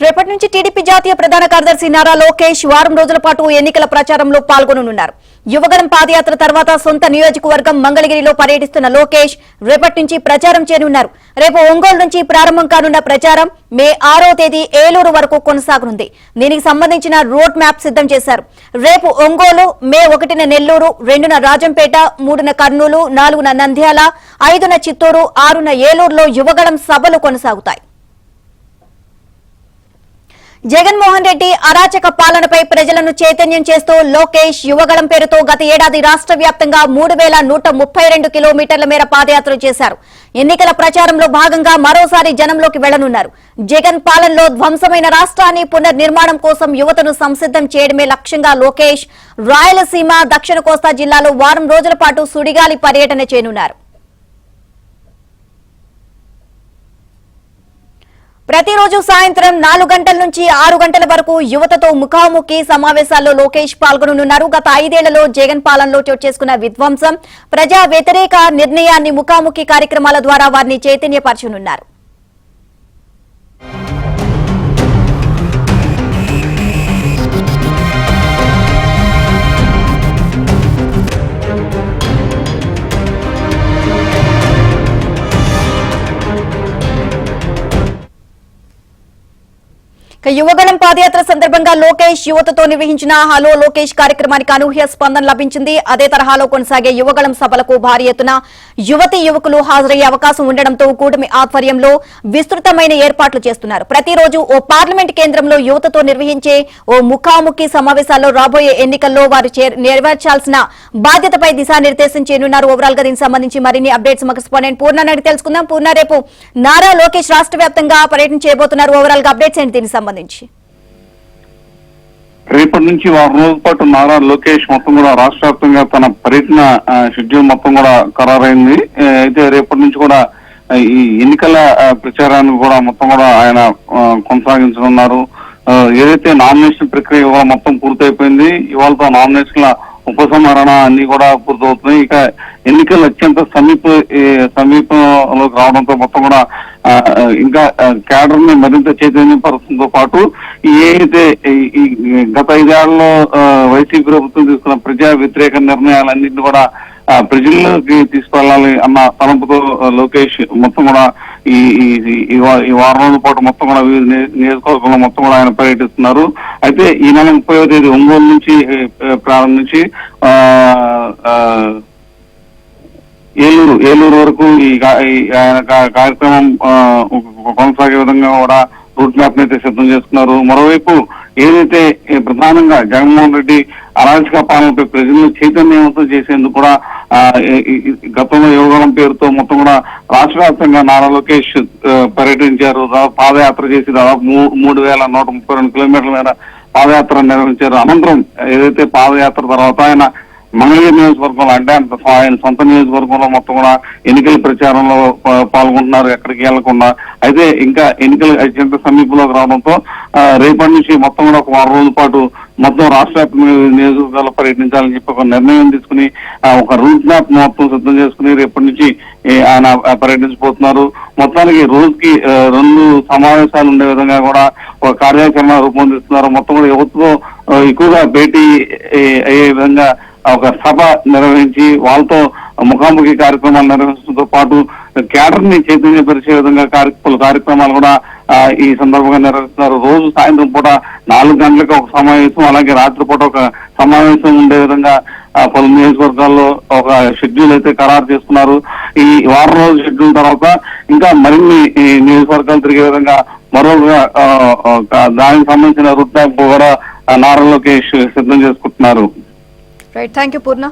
రేపటి నుంచి టీడీపీ జాతీయ ప్రధాన కార్యదర్శి నారా లోకేష్ వారం రోజుల పాటు ఎన్నికల ప్రచారంలో పాల్గొననున్నారు. యువగలం పాదయాత్ర తర్వాత సొంత నియోజకవర్గం మంగళగిరిలో పర్యటిస్తున్న లోకేష్ రేపటి నుంచి ప్రచారం చేయనున్నారు. రేపు ఒంగోలు నుంచి ప్రారంభం కానున్న ప్రచారం మే 6వ తేదీ ఏలూరు వరకు కొనసాగనుంది. దీనికి సంబంధించిన రోడ్ మ్యాప్ సిద్ధం చేశారు. రేపు ఒంగోలు, మే 1న నెల్లూరు, 2న రాజంపేట, 3న కర్నూలు, 4న నంద్యాల, 5న చిత్తూరు, 6న ఏలూరులో యువగలం సభలు కొనసాగుతాయి. జగన్మోహన్ రెడ్డి అరాచక పాలనపై ప్రజలను చైతన్యం చేస్తూ లోకేష్ యువగళం పేరుతో గత ఏడాది రాష్ట్ర వ్యాప్తంగా 3132 కిలోమీటర్ల మేర పాదయాత్ర చేశారు. ఎన్నికల ప్రచారంలో భాగంగా మరోసారి జనంలోకి వెళ్లనున్నారు. జగన్ పాలనలో ధ్వంసమైన రాష్ట్రాన్ని పునర్నిర్మాణం కోసం యువతను సంసిద్ధం చేయడమే లక్ష్యంగా లోకేష్ రాయలసీమ, దక్షిణ కోస్తా జిల్లాలో వారం రోజుల పాటు సుడిగాలి పర్యటన చేయనున్నారు. ప్రతిరోజు సాయంత్రం 4 గంటల నుంచి 6 గంటల వరకు యువతతో ముఖాముఖి సమావేశాల్లో లోకేష్ పాల్గొననున్నారు. గత 5 ఏళ్లలో జగన్ పాలనలో చోటు చేసుకున్న విధ్వంసం, ప్రజా వ్యతిరేక నిర్ణయాన్ని ముఖాముఖి కార్యక్రమాల ద్వారా వారిని చైతన్యపరచనున్నారు. యువగళం పాదయాత్ర సందర్భంగా లోకేష్ యువతతో నిర్వహించిన హలో లోకేష్ కార్యక్రమానికి అనూహ్య స్పందన లభించింది. అదే తరహాలో కొనసాగే యువగళం సభలకు భారీ ఎత్తున యువతీ యువకులు హాజరయ్యే అవకాశం ఉండడంతో కూటమి ఆధ్వర్యంలో విస్తృతమైన ఏర్పాట్లు చేస్తున్నారు. ప్రతిరోజు ఓ పార్లమెంట్ కేంద్రంలో యువతతో నిర్వహించే ఓ ముఖాముఖి సమావేశాల్లో రాబోయే ఎన్నికల్లో వారు నెరవేర్చాల్సిన బాధ్యతపై దిశానిర్దేశం చేయనున్నారు. ఓవరాల్ గా దీనికి సంబంధించి మరిన్ని అప్డేట్స్ మాకు కరెస్పాండెంట్ పూర్ణ అడిగి తెలుసుకుందాం. పూర్ణ, రేపు నారా లోకేష్ రాష్ట్ర వ్యాప్తంగా పర్యటన చేయబోతున్నారు. ఓవరాల్ గా అప్డేట్స్ ఏంటి దీనికి సంబంధించి? రేపటి నుంచి వారం రోజుల పాటు నారా లోకేష్ మొత్తం కూడా రాష్ట్ర వ్యాప్తంగా తన పర్యటన షెడ్యూల్ మొత్తం కూడా ఖరారైంది. అయితే రేపటి నుంచి కూడా ఈ ఎన్నికల ప్రచారాన్ని కూడా మొత్తం కూడా ఆయన కొనసాగించనున్నారు. ఏదైతే నామినేషన్ ప్రక్రియ కూడా మొత్తం పూర్తయిపోయింది. ఇవాళతో నామినేషన్ల ఉపసంహరణ అన్ని కూడా పూర్తవుతున్నాయి. ఇక ఎన్నికలు అత్యంత సమీపంలోకి రావడంతో మొత్తం కూడా ఇంకా క్యాడర్ ని మరింత చైతన్యపరచడంతో పాటు ఏదైతే ఈ గత 5 ఏళ్లలో వైసీపీ ప్రభుత్వం తీసుకున్న ప్రజా వ్యతిరేక నిర్ణయాలన్నింటినీ కూడా ప్రజల్లోకి తీసుకెళ్లాలి అన్న తలంపుతో లోకేష్ మొత్తం కూడా ఈ వారం రోజుల పాటు మొత్తం కూడా వివిధ నియోజకవర్గంలో మొత్తం కూడా ఆయన పర్యటిస్తున్నారు. అయితే ఈ నెల 30వ తేదీ ఒంగోలు నుంచి ప్రారంభించి ఏలూరు వరకు ఈ కార్యక్రమం కొనసాగే విధంగా కూడా రూట్ మ్యాప్ అయితే సిద్ధం చేసుకున్నారు. మరోవైపు ఏదైతే ప్రధానంగా జగన్మోహన్ రెడ్డి అరాచక పాలనపై ప్రజలను చైతన్యవంతం చేసేందుకు కూడా గతంలో యువగళం పేరుతో మొత్తం కూడా రాష్ట్ర వ్యాప్తంగా నారా లోకేష్ పర్యటించారు. పాదయాత్ర చేసి దాదాపు 3132 కిలోమీటర్ల మేర పాదయాత్ర నిర్వహించారు. అనంతరం ఏదైతే పాదయాత్ర తర్వాత ఆయన మంగళగిరి నియోజకవర్గంలో అంటే ఆయన సొంత నియోజకవర్గంలో మొత్తం కూడా ఎన్నికల ప్రచారంలో పాల్గొంటున్నారు, ఎక్కడికి వెళ్లకుండా. అయితే ఇంకా ఎన్నికలు అత్యంత సమీపంలోకి రావడంతో రేపటి నుంచి మొత్తం కూడా ఒక వారం రోజుల పాటు మొత్తం రాష్ట్ర వ్యాప్తంగా నియోజకవర్గాల్లో పర్యటించాలని చెప్పి ఒక నిర్ణయం తీసుకుని ఒక రూట్ మ్యాప్ మొత్తం సిద్ధం చేసుకుని రేపటి నుంచి ఆయన పర్యటించబోతున్నారు. మొత్తానికి రోజుకి 2 సమావేశాలు ఉండే విధంగా కూడా ఒక కార్యాచరణ రూపొందిస్తున్నారు. మొత్తం కూడా యువతతో ఎక్కువగా భేటీ అయ్యే విధంగా ఒక సభ నిర్వహించి వాళ్ళతో ముఖాముఖి కార్యక్రమాలు నిర్వహించడంతో పాటు క్యాడర్ ని చైతన్యపరిచే విధంగా పలు కార్యక్రమాలు కూడా ఈ సందర్భంగా నిర్వహిస్తున్నారు. రోజు సాయంత్రం పూట 4 గంటలకు ఒక సమావేశం, అలాగే రాత్రిపూట ఒక సమావేశం ఉండే విధంగా పలు నియోజకవర్గాల్లో ఒక షెడ్యూల్ అయితే ఖరారు చేసుకున్నారు. ఈ వారం రోజు షెడ్యూల్ తర్వాత ఇంకా మరిన్ని నియోజకవర్గాలు తిరిగే విధంగా మరోగా దానికి సంబంధించిన రూట్ మ్యాప్ కూడా నారా లోకేష్ సిద్ధం చేసుకుంటున్నారు. Right, thank you Purna.